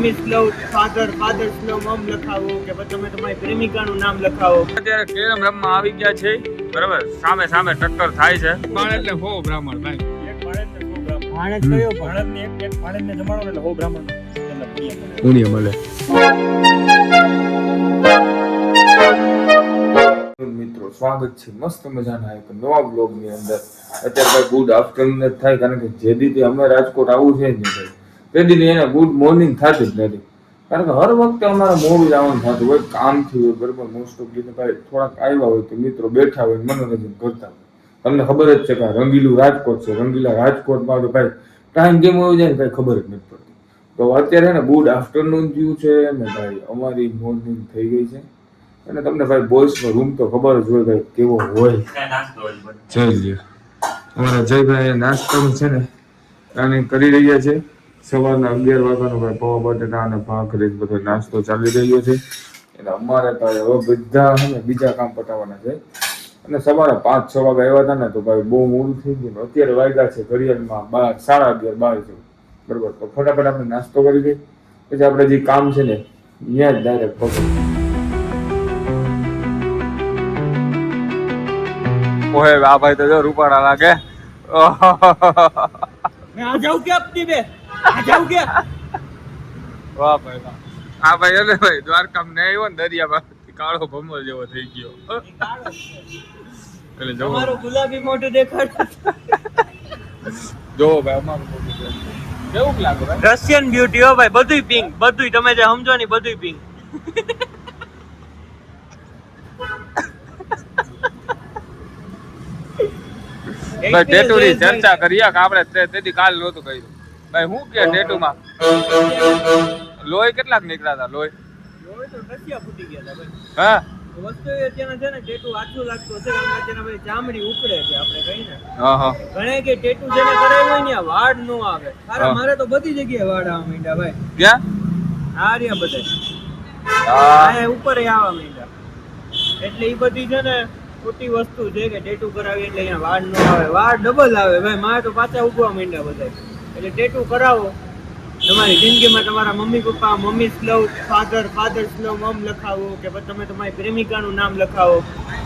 Mummy લવ fathers લવ મમ લખાવો કે પછી તમે તમારી પ્રેમિકાનું નામ લખાવો. અત્યારે કેરમ રમવા આવી ગયા છે, બરાબર. સામે સામે ટક્કર થાય છે. બાળ એટલે હો બ્રાહ્મણ ભાઈ. એક ભાણેજ ને સો બ્રાહ્મણ. ભાણેજ કયો? ભાણેજ ને એક ભાણેજ ને જમાડો એટલે હો બ્રાહ્મણ પુણ્ય મળે. મિત્રો સ્વાગત છે મસ્ત મજાના એક નવા બ્લોગ ની અંદર. અત્યારે ભાઈ ગુડ આફ્ટરનૂન જ થાય, કારણ કે જે દીધી અમે રાજકોટ આવું છે ને ભાઈ તે દીધી એને ગુડ મોર્નિંગ થતી જ નથી, કારણ કે હર વખતે અમારે મોડું જવાનું થતું હોય, કામથી હોય, બરોબર. મોસ્ટ ઓફ દીને ભાઈ થોડાક આવ્યા હોય તો મિત્રો બેઠા હોય મનોરંજન કરતા હોય. તમને ખબર જ છે કે રંગીલું રાજકોટ છે, રંગીલા રાજકોટમાં તો ભાઈ ટાઈમ કેમ આવી જાય ને કઈ ખબર જ નથી પડતી. તો અત્યારે ને ગુડ આફ્ટરનૂન થયું છે ને ભાઈ અમારી મોર્નિંગ થઈ ગઈ છે. અને તમને ભાઈ બોયસ નો રૂમ તો ખબર જ હોય ભાઈ કેવો હોય. જઈ લ્યો અમારા જયભાઈ નાસ્તો છે ને પ્લાનિંગ કરી રહ્યા છે. સવારના 11 વાગ્યાનો ભાઈ પૌવા બટેટા અને ભાખરી બધો નાસ્તો ચાલી રહ્યો છે. એટલે અમારે તો હવે બધા છે ને બીજા કામ પટાવવાના છે. અને સવારે 5-6 વાગે આવ્યા હતા ને તો ભાઈ બહુ મોડું થઈ ગયું. અત્યારે વાગ્યા છે ઘડિયાળમાં 11:30 12 છે, બરોબર. તો ફટાફટ આપણે નાસ્તો કરી દઈએ, પછી આપણે જે કામ છે ને ત્યાં જ ડાયરેક્ટ પકડ. ઓહે આ ભાઈ તો જો રૂપાળા લાગે. મેં આ જાઉં કે આપતી બે આ જાઉં કે વાહ ભાઈ વાહ. આ ભાઈ એટલે ભાઈ દ્વારકામાં ને આવ્યો ને દરિયામાં કાળો ભમર જેવો થઈ ગયો. એટલે જો તમારું ગુલાબી મોઢું દેખાડ. જો ભાઈ અમારું મોઢું કેવું લાગે ભાઈ? રશિયન બ્યુટી હો ભાઈ, બધુંય પિંક, બધુંય તમે જે સમજો ને બધુંય પિંક. ભાઈ ટેટુ ની ચર્ચા કરીએ કે આપણે તેથી કાલ નહોતું કર્યું ભાઈ. શું કે ટેટુ માં લોહી કેટલાક નીકળ્યા હતા? લોહી તો રશિયા ફૂટી ગયા હતા ભાઈ. હા વસ્તુ એ અત્યારના છે ને ટેટુ આછું લાગતું હશે, કારણ કે અત્યારના ભાઈ ચામડી ઉકળે છે. આપણે કહીને હા હા ઘણે કે ટેટુ જેને કરાવ્યું હોય ને આ વાળ નો આવે. અરે મારે તો બધી જગ્યાએ વાળ આવવા માંડ્યા ભાઈ. ક્યાં? આ રહ્યા બધા હા આ ઉપર આવવા માંડ્યા. એટલે એ બધી છે ને ખોટી વસ્તુ છે કે ટેટુ કરાવી એટલે અહીંયા વાળ નો આવે. વાળ ડબલ આવે ભાઈ. મારે તો પાછા ઉગવા માંડ્યા બધા. એટલે ટેટુ કરાવો. તમારી જિંદગીમાં તમારા મમ્મી પપ્પા મમ્મી લવ ફાધર્સ લવ મમ લખાવો કે પછી તમે તમારી પ્રેમિકાનું નામ લખાવો.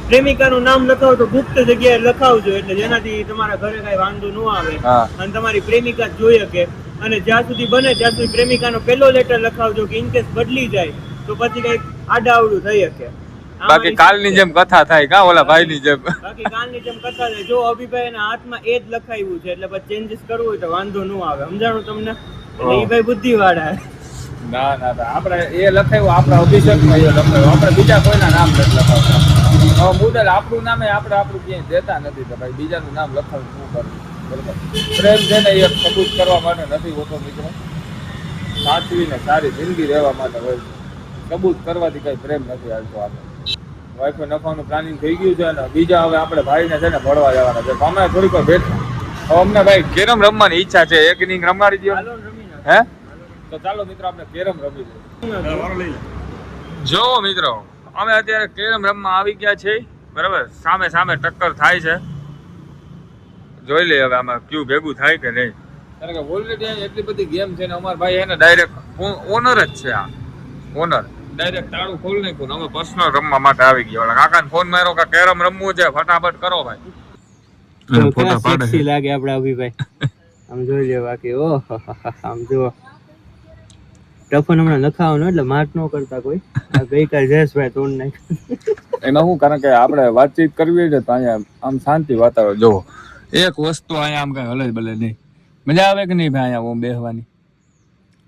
પ્રેમિકાનું નામ લખાવો તો ગુપ્ત જગ્યાએ લખાવજો, એટલે જેનાથી તમારા ઘરે કઈ વાંધો ન આવે અને તમારી પ્રેમિકા જોઈ શકે. અને જ્યાં સુધી બને ત્યાં સુધી પ્રેમિકાનો પહેલો લેટર લખાવજો કે ઇનકેસ બદલી જાય તો પછી કઈક આડાવડું થઈ શકે. બાકી કાલની જેમ કથા થાય કા ઓલા ભાઈ ની જેમ? બાકી કાલની જેમ કથા થાય. જો અભિભાઈ ના હાથમાં એ જ લખાવ્યું છે એટલે પછી ચેન્જીસ કરવું હોય તો વાંધો ન આવે. સમજાણું તમને? એટલે એ ભાઈ બુદ્ધિ વાળા. ના ના આપણે એ લખાયું આપણા અભિષેકમાં એ લખાયું, આપણે બીજા કોઈના નામ નથી લખાવતા. હવે મુદલ આપણું નામે આપણે આપણું ક્યાંય દેતા નથી તો ભાઈ બીજાનું નામ લખાવું શું કરવું, બરોબર? પ્રેમ છે ને એ સબૂત કરવા માટે નથી હોતો મિત્રો, સાચવી ને સારી જિંદગી રહેવા માટે હોય છે. સબૂત કરવાથી કઈ પ્રેમ નથી હાલતો. આપણે વાઈફે નફાનું પ્લાનિંગ થઈ ગયું છે ને બીજા હવે આપણે ભાઈને છે ને ભણવા જવાના છે. અમે થોડીક વાર બેઠા, હવે અમને ભાઈ કેરમ રમવાની ઈચ્છા છે. એક ઇનિંગ રમાડી દો હે? તો ચાલો મિત્રો આપણે કેરમ રમી લઈએ. જો મિત્રો અમે અત્યારે કેરમ રમવા આવી ગયા છે, બરાબર. સામે સામે ટક્કર થાય છે, જોઈ લઈએ હવે આમાં ક્યુ ભેગું થાય કે નહીં. કારણ કે ઓલરેડી એટલી બધી ગેમ છે ને અમારા ભાઈ એને ડાયરેક્ટ ઓનર જ છે. આ ઓનર ડાયરેક્ટ તાળું ખોલી નાખ્યું ને અમે પર્સનલ રમવા માટે આવી ગયા. ઓલા કાકાને ફોન માર્યો કે કેરમ રમવું છે, ફટાફટ કરો ભાઈ. ફોટા પાડે લાગે આપડા અભિભાઈ. આમ જોઈ લે. બાકી ઓહો આમ જો ટફન હમણાં લખાવાનું એટલે માર્ક ન કરતા કોઈ. આ ગઈકાલ જયેશભાઈ તોડ નાખ્યું. એમાં શું, કારણ કે આપણે વાતચીત કરવી છે તો અહીંયા આમ શાંતિ વાતાવરણ. જોવો એક વસ્તુ અહીંયા આમ કઈ હલે ભલે નહીં. મજા આવે કે નહીં ભાઈ અહીંયા ઓમ બેહવાની?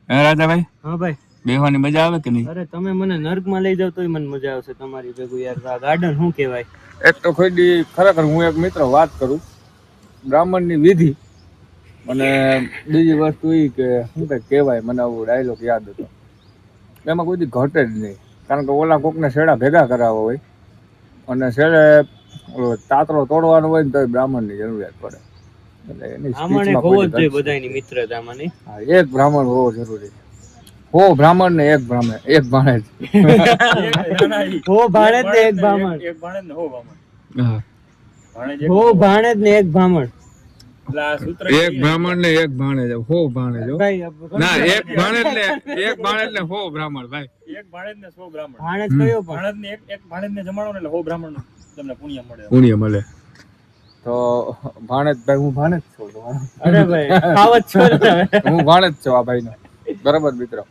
હે રાજાભાઈ? હા ભાઈ બેહવાની મજા આવે કે નહીં? અરે તમે મને નર્કમાં લઈ જાવ તોય મને મજા આવશે તમારી ભેગું યાર. આ ગાર્ડન શું કહેવાય? એક તો ખોડી ખરેખર હું એક મિત્ર વાત કરું બ્રાહ્મણની વિધિ, અને બીજી વસ્તુ એ કે શું કઈ કહેવાય મને આવો ડાયલોગ યાદ હતો. એમાં કોઈ દી ઘટે જ નહીં, કારણ કે ઓલા કોકને શેડા ભેગા કરાવવા હોય અને શેડે તાતરો તોડવાનો હોય ને તો બ્રાહ્મણની જરૂરિયાત પડે. એટલે એની બધાની મિત્રતામાં નહીં. હા, એક બ્રાહ્મણ હોવો જરૂરી. હો બ્રાહ્મણ ને એક બ્રાહ્મણ, એક ભાણેજ. હો ભાણેજ ને એક બ્રાહ્મણ, એક ભાણેજ ને હો બ્રાહ્મણ. હો ભાણેજ ને એક બ્રાહ્મણ. એટલે આ સૂત્ર એક બ્રાહ્મણ ને એક ભાણેજ, હો ભાણેજ હો. ભાઈ ના એક ભાણેજ ને હો બ્રાહ્મણ ભાઈ. એક ભાણેજ ને 100 બ્રાહ્મણ. ભાણેજ કયો પણ ભાણેજ ને એક ભાણેજ ને જમાડો ને એટલે 100 બ્રાહ્મણ તમને પુણ્ય મળે. પુણ્ય મળે. તો ભાણેજ ભાઈ હું ભાણેજ છું. અરે ભાઈ ખાવત છો ને તમે. હું ભાણેજ છું આ ભાઈ નો. બરાબર મિત્રો.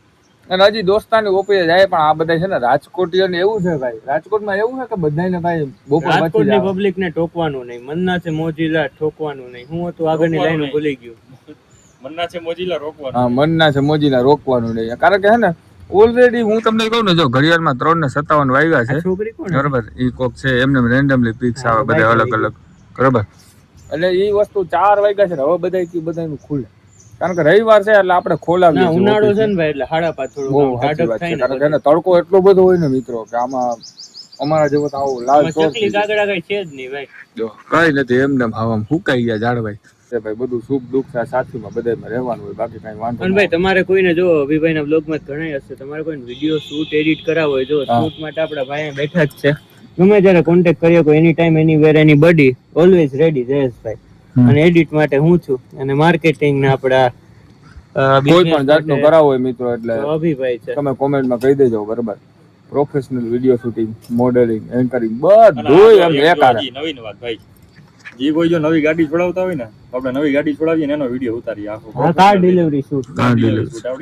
અને હજી દોસ્તાની ઓપીએ જાય પણ આ બધા છે ને રાજકોટીઓ ને એવું છે ભાઈ. રાજકોટમાં એવું છે કે બધાને ભાઈ બપોર પછી રાજકોટની પબ્લિક ને ટોકવાનું નહીં, મનના છે મોજીલા ઠોકવાનું નહીં. હું હતું આગળની લાઈન ભૂલી ગયું. મનના છે મોજીલા રોકવાનું. હા મનના છે મોજીલા રોકવાનું નહીં. કારણ કે હે ને ઓલરેડી હું તમને કહું ને જો ઘડિયાળમાં 3:57 વાગ્યા છે. છોકરી કોણ? બરાબર ઈ કોક છે એમને રેન્ડમલી પિક્સ આવે બધા અલગ અલગ. બરાબર એટલે ઈ વસ્તુ 4 વાગ્યા છે ને હવે બધાનું ખુલે. કારણ કે રવિવાર છે એટલે આપણે ખોલાવીએ છીએ. ઉનાળો છે ને ભાઈ એટલે 5:30 થોડું બહુ સાચી વાત છે. કારણ કે એને તડકો એટલો બધો હોય ને મિત્રો કે આમાં અમારા જેવો તો આવું લાલ ચોર ચકલી કાગડા કઈ છે જ નહીં ભાઈ. જો કઈ નથી એમને આમ હુકાઈ ગયા ઝાડભાઈ. ભાઈ બધું સુખ દુઃખ સાથીમાં બધામાં રહેવાનું હોય બાકી કઈ વાંધો અને ભાઈ તમારે કોઈને જો અભિભાઈના બ્લોગમાં ઘણા હશે, તમારે કોઈ વિડીયો શૂટ એડિટ કરાવવો હોય જો શૂટ માટે આપણા ભાઈ બેઠા જ છે. ગમે ત્યારે કોન્ટેક્ટ કરી શકો, એની ટાઈમ એનીવેર એની બડી ઓલવેઝ રેડી જયેશભાઈ. અને એડિટ માટે હું છું અને માર્કેટિંગ ને આપડા કોઈ પણ જાતનું કરાવો હોય મિત્રો એટલે અભિભાઈ છે. તમે કોમેન્ટમાં કહી દેજો. બરાબર professional video shooting, modelling, anchoring બધું એમ એકારે. નવીન વાત ભાઈ, જે કોઈ જો નવી ગાડી છોડાવતા હોય ને આપણે નવી ગાડી છોડાવીએ ને એનો વિડીયો ઉતારીએ આખો. હા કાર ડિલિવરી શૂટ. આપણે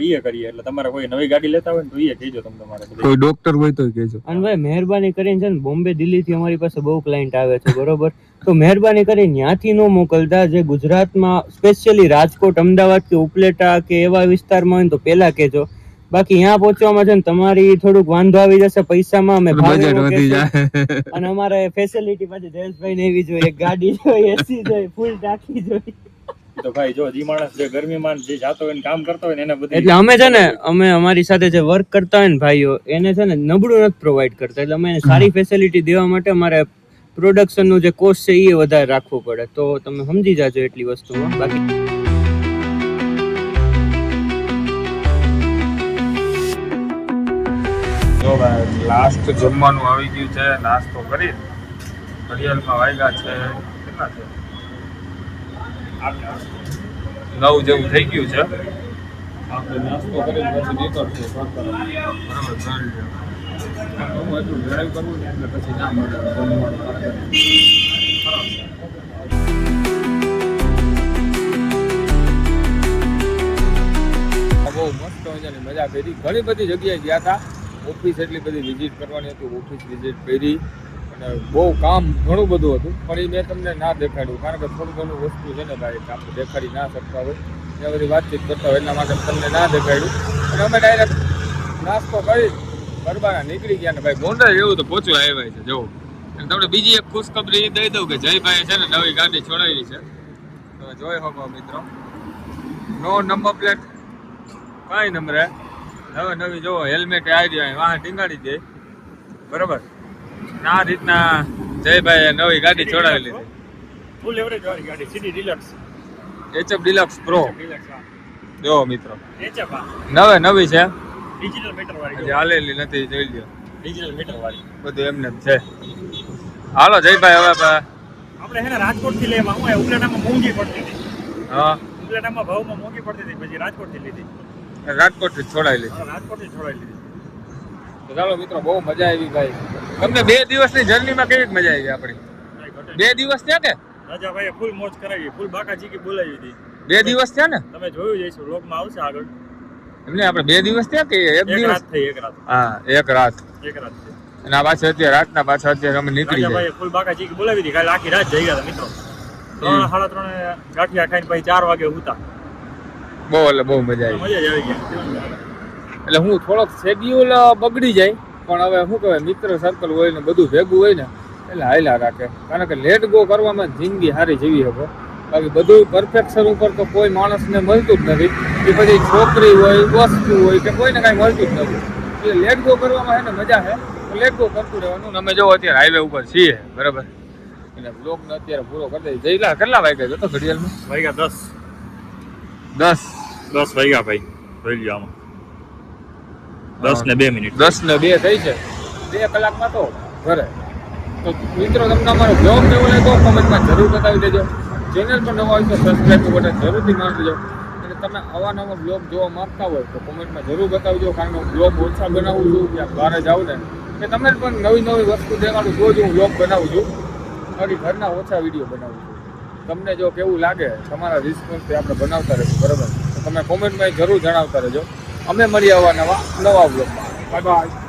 ઈ કરીએ એટલે તમારે કોઈ નવી ગાડી લેતા હોય ને તો ઈ કહેજો તમે તમારે. કોઈ ડોક્ટર હોય તો કહેજો. અને ભાઈ મહેરબાની કરીને છે ને બોમ્બે દિલ્હી થી અમારી પાસે બહુ ક્લાયન્ટ આવે છે બરોબર, તો મહેરબાની કરીને ત્યાંથી ન મોકલતા. જે ગુજરાતમાં સ્પેશિયલી રાજકોટ, અમદાવાદ કે ઉપલેટા કે એવા વિસ્તારમાં હોય ને તો પેલા કહેજો. બાકી અહીંયા પહોંચવામાં છે ને તમારી થોડુંક વાંધો આવી જશે પૈસામાં. અમે બજેટ વધી જાય અને અમારે ફેસિલિટી પાછી જયેશભાઈ ને એવી જોઈએ, ગાડી જોઈએ, એસી જોઈએ, ફૂલ ટાંકી જોઈએ. તો ભાઈ જો જે માણસ જે ગરમીમાં જે જાતો હોય ને કામ કરતો હોય ને એને બધું એટલે અમે છે ને અમારી સાથે જે વર્ક કરતા હોય ને ભાઈઓ એને છે ને નબળું નથી પ્રોવાઈડ કરતા. એટલે અમે એને સારી ફેસિલિટી દેવા માટે અમારે પ્રોડક્શન નું જે કોસ્ટ છે એ વધારે રાખવું પડે. તો તમે સમજી જાજો એટલી વસ્તુમાં. બાકી લાસ્ટ જમવાનું આવી ગયું છે. નાસ્તો કરી ઘડિયાળમાં વાગ્યા છે કેટલા છે 9 જેવું થઈ ગયું છે. આપણે નાસ્તો કરીને પછી નીકળશું. બરાબર એટલું ડ્રાઈવ કરવું ને એટલે પછી ના મળે જમવાનું. બહુ મસ્ત મજાની મજા કરી. ઘણી બધી જગ્યાએ ગયા હતા. ઓફિસ એટલી બધી વિઝિટ કરવાની હતી, ઓફિસ વિઝિટ કરી અને બહુ કામ ઘણું બધું હતું પણ એ મેં તમને ના દેખાડ્યું. કારણ કે થોડું ઘણું વસ્તુ છે ને ભાઈ આપણે દેખાડી ના શકતા હોય, એ બધી વાતચીત કરતા હોય એટલા માટે તમને ના દેખાડ્યું. અને અમે ડાયરેક્ટ નાસ્તો કરી ગરબાના નીકળી ગયા ને ભાઈ ગોંડલ એવું તો પહોંચવા આવ્યા છે. જવું અને તમને બીજી એક ખુશખબરી એ દઈ દઉં કે જયભાઈ છે ને નવી ગાડી છોડાવી છે. તમે જોઈ શકો મિત્રો, નો નંબર પ્લેટ કઈ નંબરે નવી જોવો, હેલ્મેટ આવી જાય વાહન ટીંગાડી દે. બરોબર આ રીતના જયભાઈ નવી ગાડી છોડાવી લીધી. ફૂલ એવરેજ વાળી ગાડી સીડી ડિલક્સ HF ડિલક્સ પ્રો જો મિત્રો HF નવી છે, ડિજિટલ મીટર વાળી હજી હાલેલી નથી. જોઈ લ્યો ડિજિટલ મીટર વાળી બધું એમને જ છે. હાલો જયભાઈ હવે આપણે છે ને રાજકોટ થી લેવા હું ઉપલેટામાં મોંઘી પડતી હતી. હા ઉપલેટામાં ભાવમાં મોંઘી પડતી હતી પછી રાજકોટ થી લીધી. રાજકોટ થી છોડાવી લીધી. રાજકોટ થી છોડાવી લીધી. તો ચાલો મિત્રો બહુ મજા આવી ભાઈ. તમને 2 દિવસની જર્નીમાં કેવી મજા આવી આપણી? 2 દિવસ થયા કે રાજા ભાઈએ ફૂલ મોજ કરાવી, ફૂલ બાકાજી કી બોલાવી હતી. 2 દિવસ થયા ને? તમે જોયું જઈશું વ્લોગમાં આવશે આગળ. એમને આપણે 2 દિવસ થયા કે એક દિવસ? રાત થઈ, એક રાત. હા એક રાત. એક રાત થઈ. અને આ પાછા અત્યારે રાતના પાછા અત્યારે અમે નીકળી રાજા ગયા. ભાઈએ ફૂલ બાકાજી કી બોલાવી હતી. કાલે આખી રાત જઈ ગયા હતા મિત્રો. 3-3:30 ગાંઠિયા ખાઈને પછી 4 વાગે ઉતા. બહુ એટલે બહુ મજા આવી. મજા જ આવી ગઈ. એટલે હું થોડોક શેડ્યુલ બગડી જાય પણ હવે શું કહેવાય મિત્ર સર્કલ હોય ને બધું ભેગું હોય ને એટલે હાલ્યા રાખે. કારણ કે લેટ ગો કરવામાં જિંદગી સારી જીવી શકો. બાકી બધું પરફેક્શન ઉપર તો કોઈ માણસને મળતું જ નથી. એ પછી છોકરી હોય, વસ્તુ હોય કે કોઈને કાંઈ મળતું જ નથી. એટલે લેટ ગો કરવામાં છે ને મજા છે, લેટ ગો કરતું રહેવાનું. અમે જો અત્યારે હાઈવે ઉપર છીએ બરાબર, એટલે બ્લોગને અત્યારે પૂરો કરી દઈએ. જઈલા કેટલા વાગ્યા જતો ઘડિયાળમાં? વાગ્યા 10 વાગ્યા ભાઈ. જોઈ લ્યો આમાં 10 ને 2 મિનિટ. 10 ને 2 થઈ છે. 2 કલાકમાં તો ઘરે. તો મિત્રો તમને અમારો બ્લોગ કેવો લાગ્યો કોમેન્ટમાં જરૂર બતાવી દેજો. ચેનલ પર નવા હોય તો સબસ્ક્રાઈબ બટન જરૂરથી મારી દેજો. અને તમે અવાનવા બ્લોગ જોવા માંગતા હોય તો કોમેન્ટમાં જરૂર બતાવજો, કારણ કે હું બ્લોગ ઓછા બનાવું છું, ત્યાં બહાર જાઉં ને કે તમે પણ નવી વસ્તુ દેવાનું તો જ હું બ્લોગ બનાવું છું, બાકી ઘરના ઓછા વિડીયો બનાવું છું. તમને જો કેવું લાગે તમારા રિસ્પોન્સથી આપણે બનાવતા રહીશું, બરાબર? તો તમે કોમેન્ટમાં જરૂર જણાવતા રહેજો. અમે મળીએ નવા બ્લોગમાં. Bye bye.